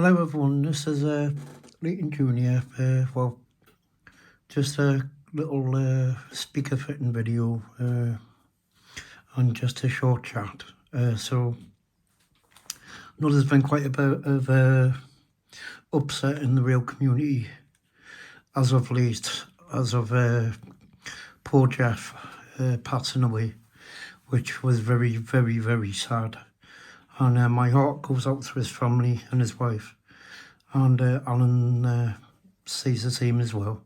Hello everyone, this is Layton Jr. Well, just a little speaker fitting video and just a short chat. So, I know there's been quite a bit of upset in the rail community as of late, as of poor Jeff passing away, which was very, very, very sad. And my heart goes out to his family and his wife. And Alan says the same as well.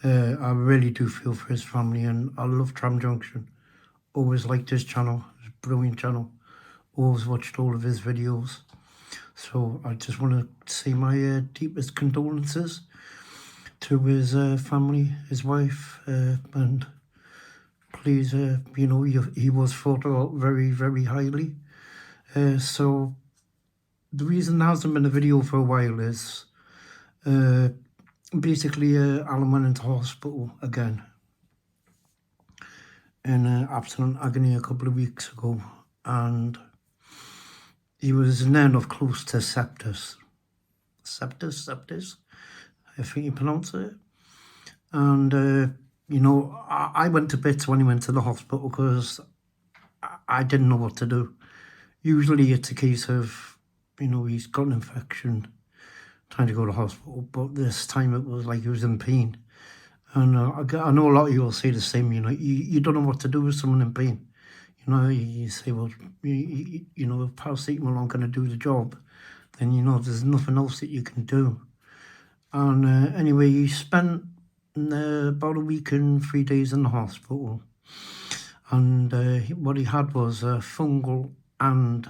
I really do feel for his family, and I love Tram Junction. Always liked his channel, his brilliant channel. Always watched all of his videos. So I just want to say my deepest condolences to his family, his wife, and please, you know, he was thought about very, very highly. So the reason there hasn't been a video for a while is basically Alan went into hospital again in absolute agony a couple of weeks ago, and he was near enough close to sepsis, I think you pronounce it. And you know, I went to bits when he went to the hospital because I didn't know what to do. Usually it's a case of, you know, he's got an infection, trying to go to hospital, but this time it was like he was in pain. And I know a lot of you will say the same, you know, you don't know what to do with someone in pain. You know, you say, well, you know, if paracetamol aren't going to do the job, then, you know, there's nothing else that you can do. And anyway, he spent about a week and 3 days in the hospital. And what he had was a fungal and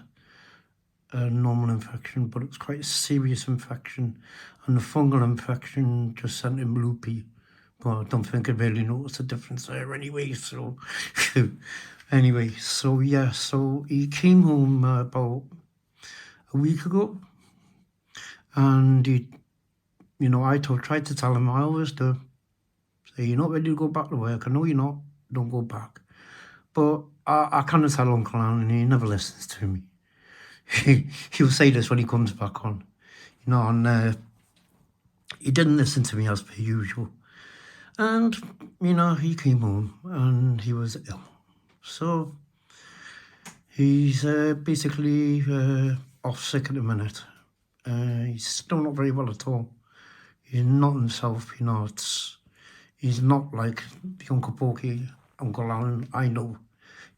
a normal infection, but it was quite a serious infection, and the fungal infection just sent him loopy. But I don't think I really noticed a difference there anyway. So anyway, so yeah, so he came home about a week ago, and he, you know, I tried to tell him, I always do, say, you're not ready to go back to work. I know you're not, don't go back. But I kind of tell Uncle Alan, and he never listens to me. He'll say this when he comes back on, you know, and he didn't listen to me as per usual. And, you know, he came home and he was ill. So he's basically off sick at the minute. He's still not very well at all. He's not himself, you know, he's not like the Uncle Porky, Uncle Alan I know.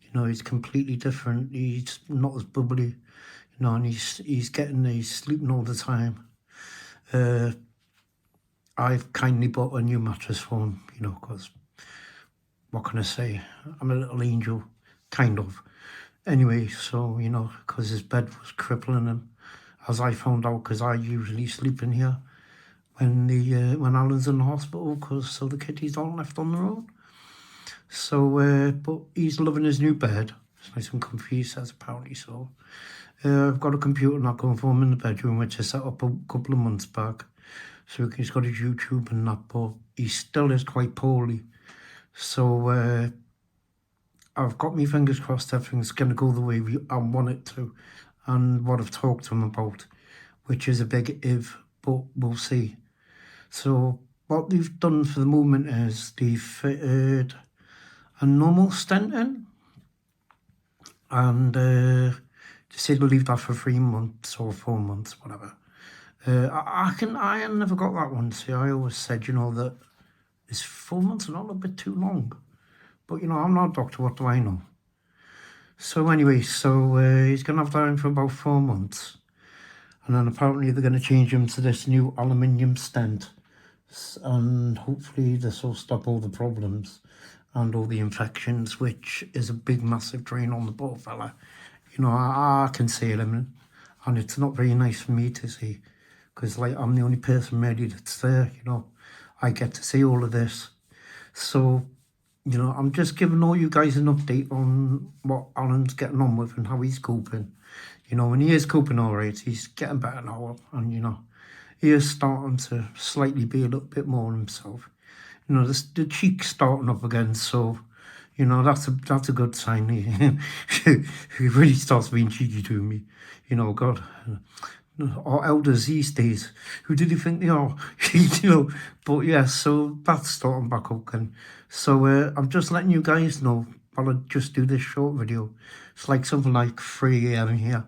You know, he's completely different. He's not as bubbly, you know, and he's sleeping all the time. I've kindly bought a new mattress for him, you know, because what can I say? I'm a little angel, kind of. Anyway, so, you know, because his bed was crippling him, as I found out, because I usually sleep in here when Alan's in the hospital, because so the kitties aren't left on their own. So, but he's loving his new bed. It's nice and comfy, he says, apparently so. I've got a computer not going for him in the bedroom, which I set up a couple of months back. So he's got his YouTube and that, but he still is quite poorly. So I've got my fingers crossed everything's going to go the way I want it to, and what I've talked to him about, which is a big if, but we'll see. So what they've done for the moment is they've fitted a normal stent in, and they said they'll leave that for 3 months or 4 months, whatever. I never got that one. See, I always said, you know, that it's 4 months and not a bit too long. But, you know, I'm not a doctor, what do I know? So anyway, so he's going to have that in for about 4 months. And then apparently they're going to change him to this new aluminium stent. And hopefully this will stop all the problems and all the infections, which is a big, massive drain on the poor fella. You know, I can see it, and it's not very nice for me to see. Because, like, I'm the only person really that's there, you know. I get to see all of this. So, you know, I'm just giving all you guys an update on what Alan's getting on with and how he's coping. You know, and he is coping all right. He's getting better now. And, you know, he is starting to slightly be a little bit more himself. You know, the cheek's starting up again. So, you know, that's a good sign. He really starts being cheeky to me. You know, God, or elders these days. Who do they think they are? You know, but yeah, so that's starting back up again. So I'm just letting you guys know while I just do this short video. It's like something like 3 AM here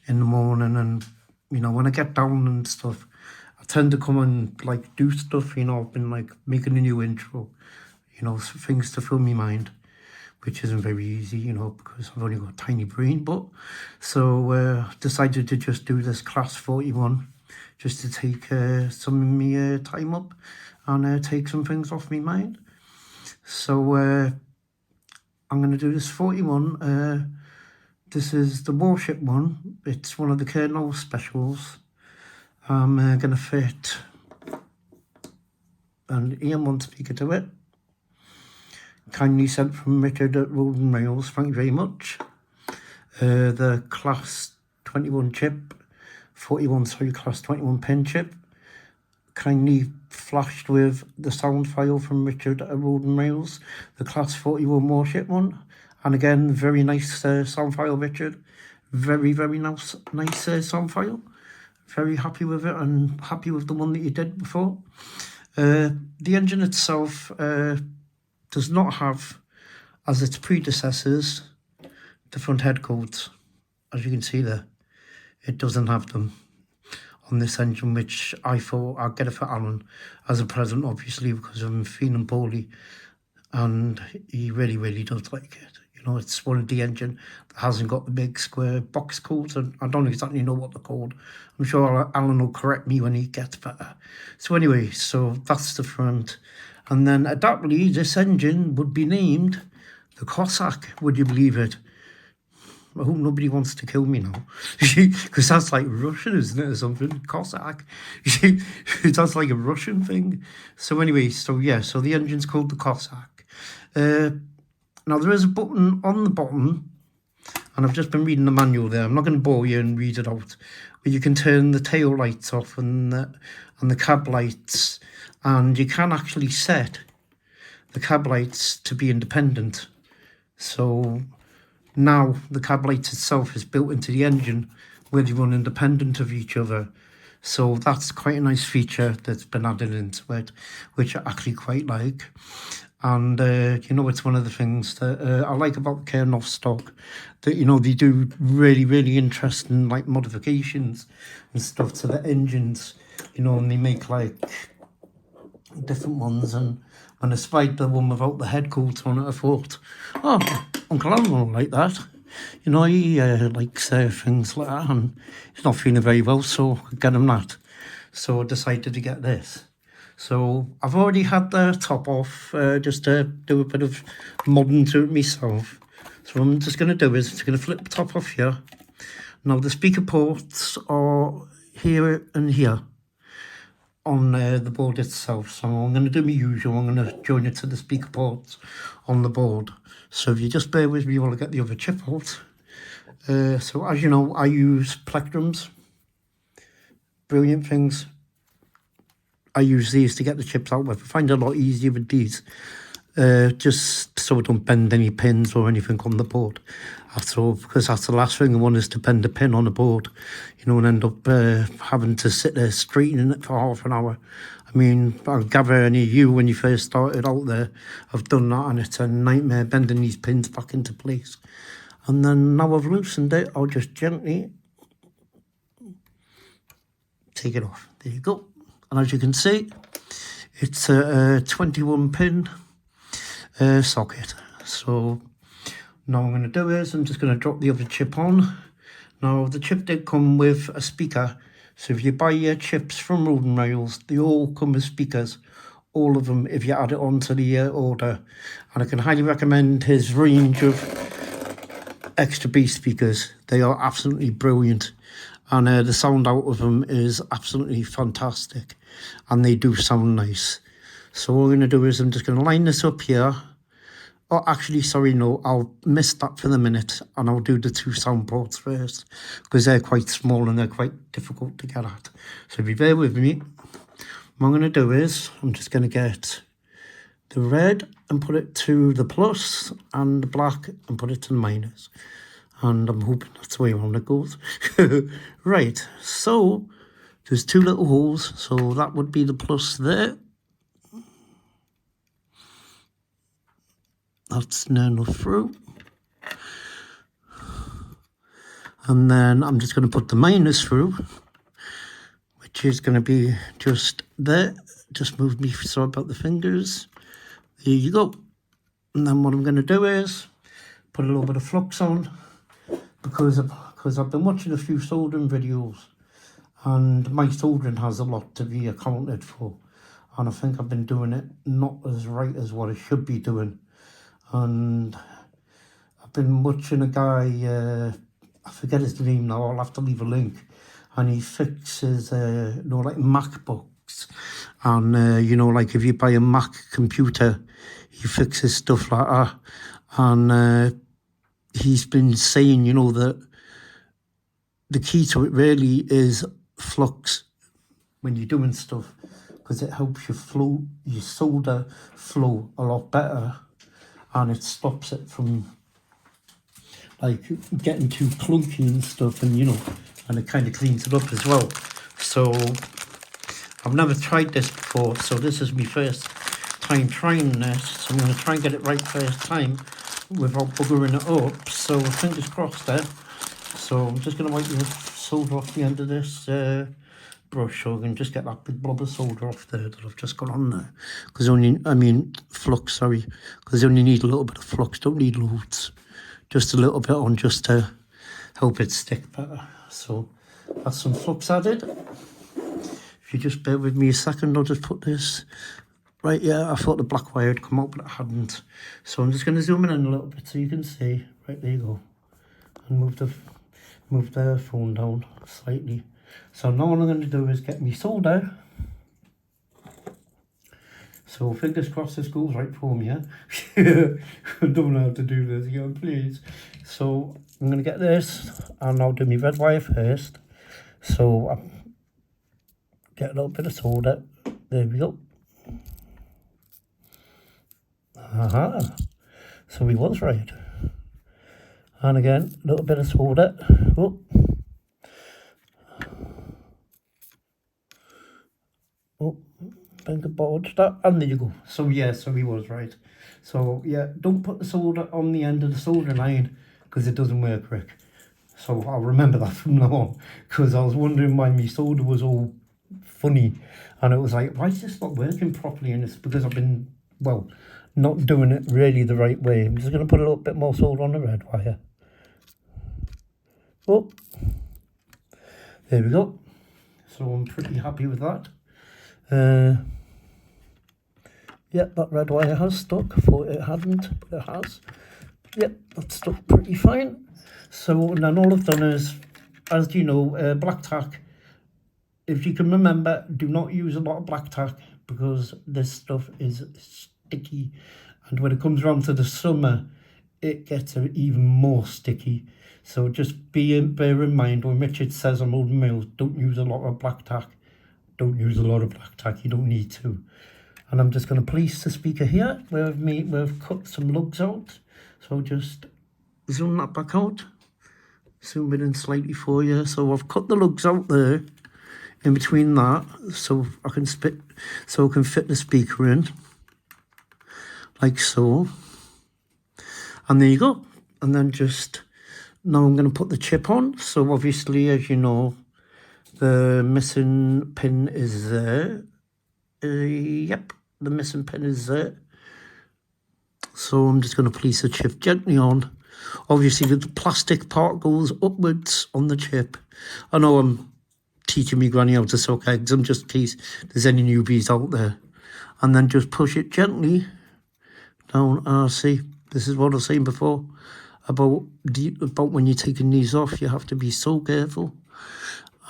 in the morning, and you know, when I get down and stuff, I tend to come and like do stuff, you know. I've been like making a new intro, you know, things to fill my mind, which isn't very easy, you know, because I've only got a tiny brain. But so decided to just do this class 41 just to take some of my time up and take some things off my mind. So I'm going to do this 41. This is the warship one. It's one of the Colonel specials. I'm going to fit an em1 speaker to it. Kindly sent from Richard at Road and Rails, thank you very much. The class 21 chip, 41, sorry, class 21 pin chip, kindly flashed with the sound file from Richard at Road and Rails, the class 41 warship one. And again, very nice sound file, Richard. Very, very nice sound file. Very happy with it and happy with the one that you did before. The engine itself does not have, as its predecessors, the front head codes. As you can see there, it doesn't have them on this engine, which I thought I'd get it for Alan as a present, obviously, because I'm feeling poorly, and he really, really does like it. You know, it's one of the engine that hasn't got the big square box codes, and I don't exactly know what they're called. I'm sure Alan will correct me when he gets better. So anyway, so that's the front. And then adaptedly, this engine would be named the Cossack, would you believe it? I hope nobody wants to kill me now, because that's like Russian, isn't it, or something? Cossack. That's like a Russian thing. So anyway, so yeah, so the engine's called the Cossack. Now there is a button on the bottom, and I've just been reading the manual there. I'm not going to bore you and read it out, but you can turn the tail lights off and the cab lights, and you can actually set the cab lights to be independent. So now the cab light itself is built into the engine where they run independent of each other. So that's quite a nice feature that's been added into it, which I actually quite like. And, you know, it's one of the things that I like about Colonel stock, that, you know, they do really, really interesting, like, modifications and stuff to the engines, you know, and they make, like, different ones. And when I spied the one without the head coats on it, I thought, oh, Uncle Alan will like that. You know, he likes things like that, and he's not feeling very well, so I get him that. So I decided to get this. So I've already had the top off, just to do a bit of modding to it myself. So what I'm just going to do is just going to flip the top off here. Now the speaker ports are here and here on the board itself. So I'm going to do my usual. I'm going to join it to the speaker ports on the board. So if you just bear with me while I get the other chip out. So as you know, I use plectrums. Brilliant things. I use these to get the chips out with. I find it a lot easier with these, just so I don't bend any pins or anything on the board at all, because that's the last thing I want, is to bend a pin on the board, you know, and end up having to sit there straightening it for half an hour. I mean, I gather any of you, when you first started out there, have done that, and it's a nightmare bending these pins back into place. And then now I've loosened it, I'll just gently take it off. There you go. And as you can see, it's a 21 pin socket. So now what I'm going to do is I'm just going to drop the other chip on. Now the chip did come with a speaker. So if you buy your chips from Road and Rails, they all come with speakers. All of them, if you add it onto the order. And I can highly recommend his range of extra bass speakers. They are absolutely brilliant. And the sound out of them is absolutely fantastic. And they do sound nice. So what I'm going to do is I'm just going to line this up here. Oh, actually, sorry, no, I'll miss that for the minute. And I'll do the 2 sound ports first, because they're quite small and they're quite difficult to get at. So if you bear with me, what I'm going to do is I'm just going to get the red and put it to the plus, and the black and put it to the minus. and I'm hoping that's the way around it goes. Right, so there's 2 little holes, so that would be the plus there. That's near enough through. And then I'm just going to put the minus through, which is going to be just there. Just move me, sorry about the fingers. There you go. And then what I'm going to do is put a little bit of flux on, because I've been watching a few soldering videos, and my soldering has a lot to be accounted for, and I think I've been doing it not as right as what I should be doing. And I've been watching a guy, I forget his name now, I'll have to leave a link, and he fixes like MacBooks, and like if you buy a Mac computer, he fixes stuff like that. And he's been saying, that the key to it really is flux when you're doing stuff, because it helps your solder flow a lot better, and it stops it from like getting too clunky and stuff, and and it kind of cleans it up as well. So I've never tried this before, so this is my first time trying this, so I'm going to try and get it right first time without buggering it up. So fingers crossed there. So I'm just going to wipe the solder off the end of this brush, so I can just get that big blob of solder off there that I've just got on there. Because flux, sorry, because I only need a little bit of flux, don't need loads. Just a little bit on, just to help it stick better. So that's some flux added. If you just bear with me a second, I'll just put this right. Yeah, I thought the black wire had come out, but it hadn't. So I'm just going to zoom in a little bit so you can see. Right, there you go. And move the phone down slightly. So now what I'm going to do is get me solder. So fingers crossed this goes right for me, yeah? I don't know how to do this again, please. So I'm going to get this, and I'll do my red wire first. So I'll get a little bit of solder. There we go. Aha. So he was right. And again, a little bit of solder. Oh. Oh. Think about that, and there you go. So yeah, so he was right. So yeah, don't put the solder on the end of the solder line, because it doesn't work, Rick. So I'll remember that from now on, because I was wondering why my solder was all funny, and it was like, why is this not working properly? And it's because I've been, well, not doing it really the right way. I'm just going to put a little bit more solder on the red wire. Oh, there we go. So I'm pretty happy with that. Yep, that red wire has stuck. I thought it hadn't, but it has. Yep, that's stuck pretty fine. So, and then all I've done is, as you know, black tack. If you can remember, do not use a lot of black tack, because this stuff is sticky. And when it comes around to the summer, it gets even more sticky. So just bear in mind, when Richard says on old mails, don't use a lot of black tack. Don't use a lot of black tack, you don't need to. And I'm just going to place the speaker here where we've cut some lugs out. So just zoom that back out, zoom it in slightly for you. So I've cut the lugs out there in between that, so I can fit the speaker in like so. And there you go. And then now I'm going to put the chip on. So obviously, as you know, the missing pin is there. Yep, the missing pin is there. So I'm just going to place the chip gently on. Obviously, the plastic part goes upwards on the chip. I know I'm teaching me granny how to suck eggs. I'm just in case there's any newbies out there. And then just push it gently down. See, this is what I was saying before about when you're taking these off. You have to be so careful.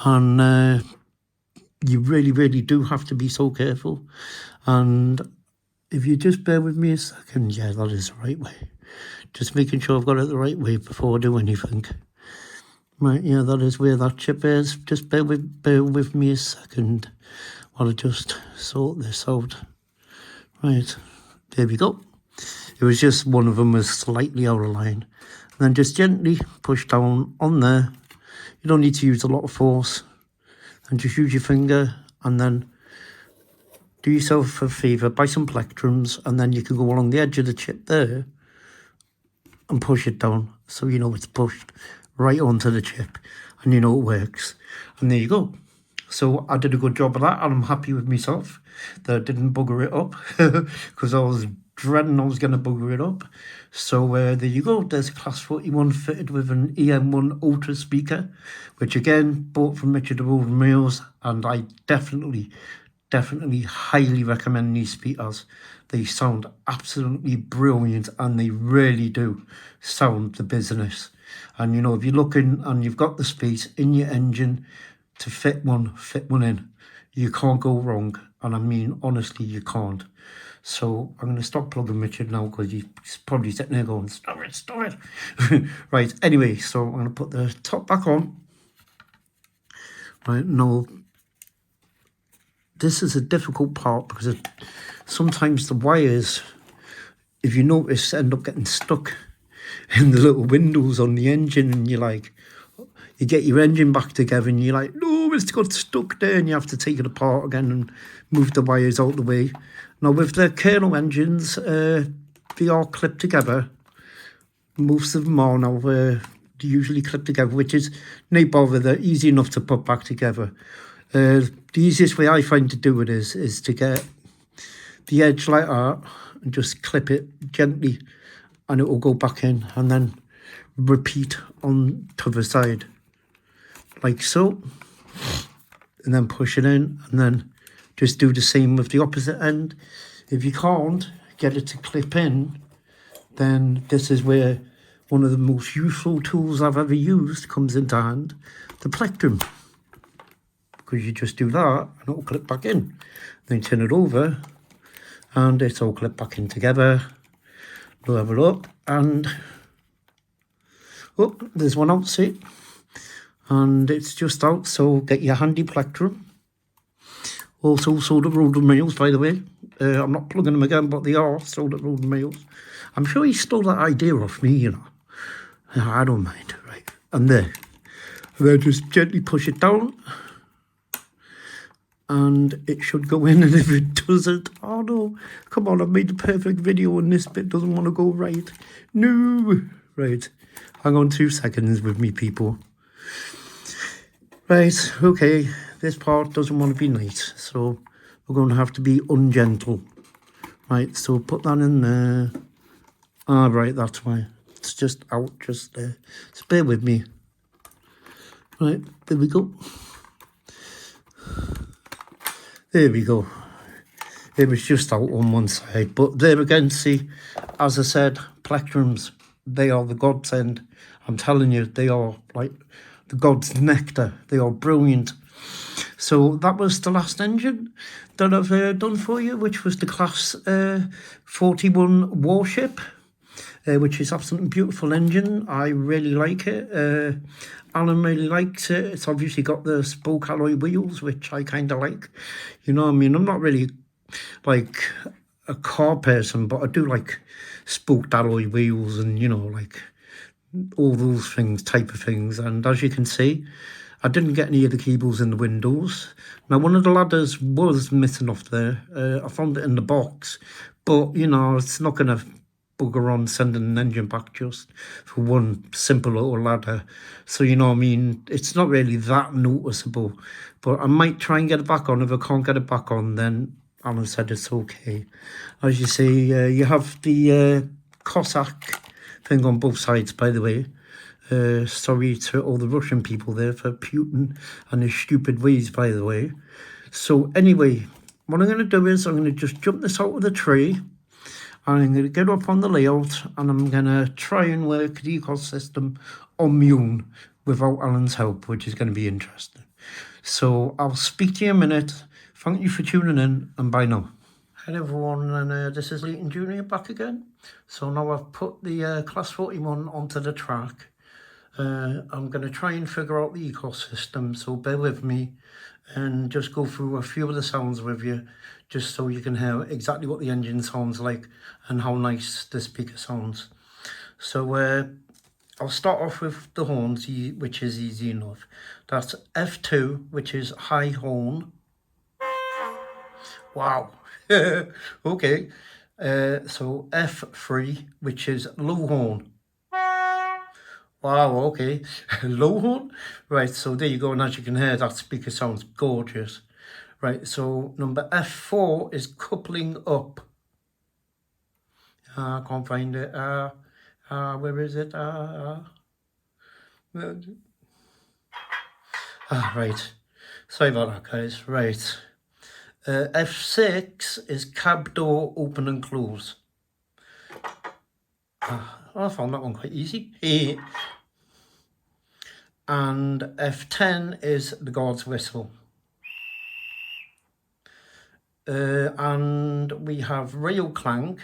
And you really, really do have to be so careful. And if you just bear with me a second, yeah, that is the right way. Just making sure I've got it the right way before I do anything. Right, yeah, that is where that chip is. Just bear with me a second while I just sort this out. Right, there we go. It was just one of them was slightly out of line. And then just gently push down on there. You don't need to use a lot of force, and just use your finger, and then do yourself a favour, buy some plectrums, and then you can go along the edge of the chip there and push it down, so you know it's pushed right onto the chip, and you know it works. And there you go. So I did a good job of that, and I'm happy with myself that I didn't bugger it up, because I was dreading I was going to bugger it up. So there you go. There's a Class 41 fitted with an em1-ultra speaker, which again, bought from Richard Road Mills, and I definitely highly recommend these speakers. They sound absolutely brilliant, and they really do sound the business. And you know, if you're looking and you've got the space in your engine to fit one in, you can't go wrong. And I mean, honestly, you can't. So I'm going to stop plugging Richard now, because he's probably sitting there going, stop it. Right, anyway, so I'm going to put the top back on. Right, now, this is a difficult part, because sometimes the wires, if you notice, end up getting stuck in the little windows on the engine, and you get your engine back together, and you're like, no, it's got stuck there, and you have to take it apart again and move the wires out of the way. Now, with the kernel engines, they are clipped together. Most of them are now. They usually clip together, which is no bother. They're easy enough to put back together. The easiest way I find to do it is to get the edge like that and just clip it gently, and it will go back in, and then repeat on to the side, like so, and then push it in, and then just do the same with the opposite end. If you can't get it to clip in, then this is where one of the most useful tools I've ever used comes into hand, the plectrum. Because you just do that, and it'll clip back in. Then turn it over, and it's all clipped back in together. Level up, and oh, there's one out, see? And it's just out, so get your handy plectrum. Also sold at Road Mills, by the way. I'm not plugging them again, but they are sold at Road Mills. I'm sure he stole that idea off me, you know. I don't mind, right? And there. And then just gently push it down, and it should go in. And if it doesn't, oh no, come on, I've made the perfect video and this bit doesn't want to go right. No. Right, hang on 2 seconds with me, people. Right, okay, this part doesn't want to be nice, so we're going to have to be ungentle. Right, so put that in there. Ah, right, that's why. It's just out, just there. So bear with me. Right, there we go. There we go. It was just out on one side. But there again, see, as I said, plectrums, they are the godsend. I'm telling you, they are like the god's nectar. They are brilliant. So that was the last engine that I've done for you, which was the Class 41 warship, which is absolutely beautiful engine. I really like it. Alan really likes it. It's obviously got the spoke alloy wheels, which I kind of like. You know what I mean? I'm not really like a car person, but I do like spoked alloy wheels and, you know, like all those things, type of things. And as you can see, I didn't get any of the cables in the windows. Now, one of the ladders was missing off there. I found it in the box, but, you know, it's not going to bugger on sending an engine back just for one simple little ladder. So, you know what I mean? It's not really that noticeable, but I might try and get it back on. If I can't get it back on, then Alan said it's okay. As you see, you have the Cossack thing on both sides, by the way. Sorry to all the Russian people there for Putin and his stupid ways, by the way. So anyway, what I'm going to do is I'm going to just jump this out of the tray. I'm going to get up on the layout, and I'm going to try and work the ecosystem on my own without Alan's help, which is going to be interesting. So I'll speak to you in a minute. Thank you for tuning in, and bye now. Hello everyone, and this is Layton Jr. back again. So now I've put the Class 41 onto the track. I'm going to try and figure out the ecosystem, so bear with me and just go through a few of the sounds with you, just so you can hear exactly what the engine sounds like and how nice the speaker sounds. So I'll start off with the horns, which is easy enough. That's F2, which is high horn. Wow. Okay. So F3, which is low horn. Wow, okay. Low horn? Right, so there you go. And as you can hear, that speaker sounds gorgeous. Right, so number F4 is coupling up. I can't find it. Where is it? Right. Sorry about that, guys. Right. F6 is cab door open and close. I found that one quite easy. And F10 is the guard's whistle. And we have rail clank,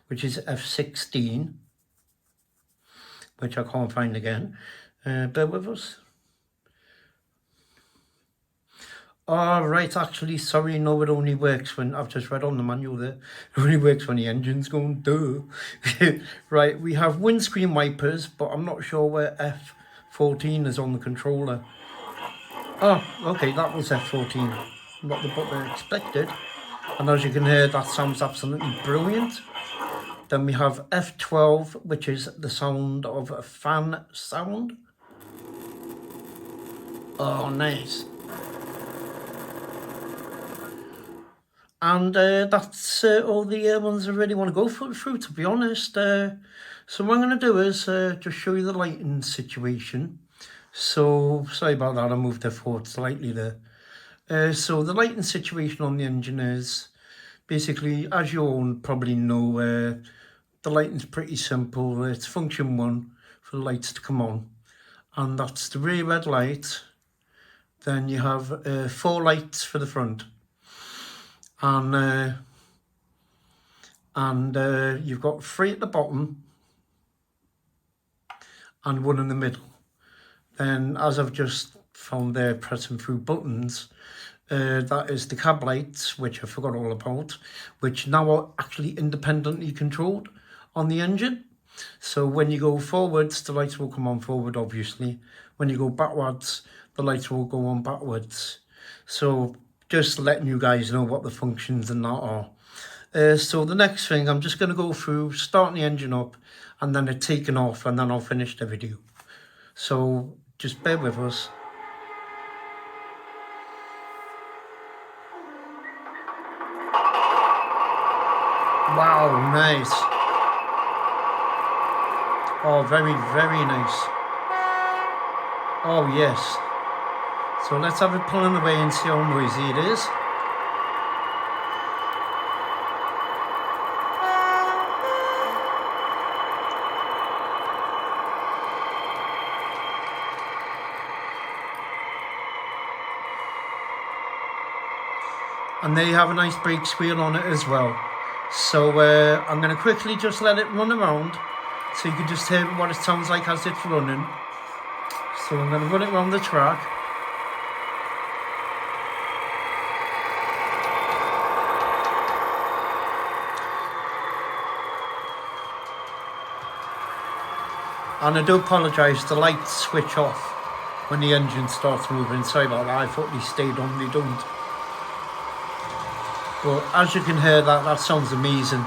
which is F16, which I can't find again. Bear with us. Oh, right, actually, sorry, no, it only works when, I've just read on the manual there, it only works when the engine's going, duh. Right, we have windscreen wipers, but I'm not sure where F14 is on the controller. Oh, okay, that was F14, not the button I expected. And as you can hear, that sounds absolutely brilliant. Then we have F12, which is the sound of a fan sound. Oh, nice. And that's all the ones I really want to go through, to be honest. So what I'm going to do is just show you the lighting situation. So, sorry about that, I moved it forward slightly there. So the lighting situation on the engine is, basically, as you all probably know, the lighting's pretty simple. It's function 1 for the lights to come on. And that's the rear red light. Then you have 4 lights for the front. And you've got 3 at the bottom and 1 in the middle. Then, as I've just found there, pressing through buttons, that is the cab lights, which I forgot all about, which now are actually independently controlled on the engine. So when you go forwards, the lights will come on forward, obviously. When you go backwards, the lights will go on backwards. So just letting you guys know what the functions and that are. So the next thing, I'm just going to go through starting the engine up and then it taking off, and then I'll finish the video. So just bear with us. Wow, nice. Oh, very, very nice. Oh, yes. So let's have it pulling away and see how noisy it is. And there you have a nice brake squeal on it as well. So I'm going to quickly just let it run around so you can just hear what it sounds like as it's running. So I'm going to run it around the track. And I do apologise, the lights switch off when the engine starts moving. Sorry about that, I thought they stayed on, they don't. But as you can hear, that sounds amazing,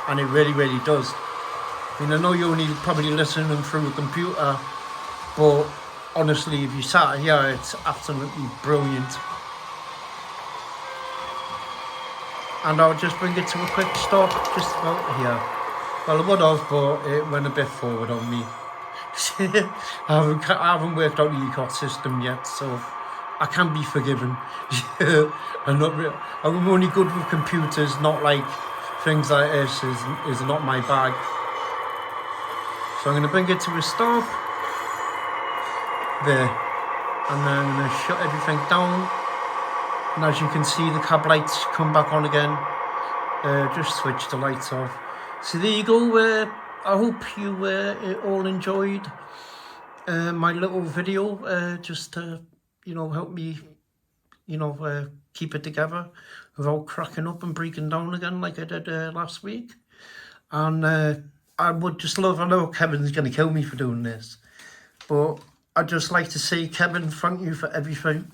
and it really, really does. I mean, I know you're only probably listening through a computer, but honestly, if you sat here, it's absolutely brilliant. And I'll just bring it to a quick stop, just about here. Well, I would have, but it went a bit forward on me. I haven't worked out the ECOT system yet, so I can be forgiven. I'm only good with computers, not like things like this is not my bag. So I'm going to bring it to a stop there, and then I'm going to shut everything down. And as you can see, the cab lights come back on again. Just switch the lights off. So there you go. I hope you all enjoyed my little video. Just to, help me, keep it together without cracking up and breaking down again like I did last week. And I would just love, I know Kevin's going to kill me for doing this, but I'd just like to say, Kevin, thank you for everything.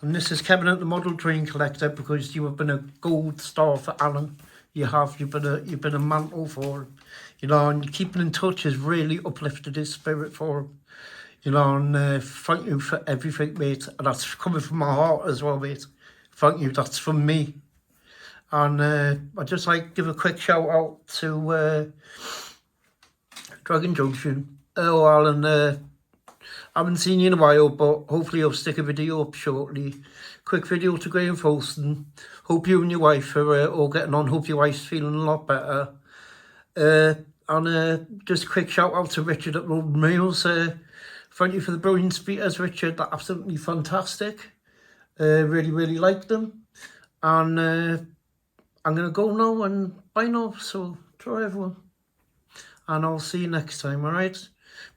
And this is Kevin at the Model Train Collector, because you have been a gold star for Alan. You have. You've been a mantle for him. You know, and keeping in touch has really uplifted his spirit for him. You know, and thank you for everything, mate. And that's coming from my heart as well, mate. Thank you. That's from me. And I'd just like to give a quick shout out to Dragon Junction. Oh, Alan, I haven't seen you in a while, but hopefully I'll stick a video up shortly. Quick video to Graham Folston. Hope you and your wife are all getting on. Hope your wife's feeling a lot better. And just a quick shout out to Richard at Road Mails. Thank you for the brilliant speakers, Richard. They're absolutely fantastic. Really, really liked them. And I'm going to go now and bye now. So, try everyone. And I'll see you next time, alright?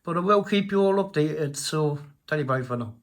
But I will keep you all updated, so tell you bye for now.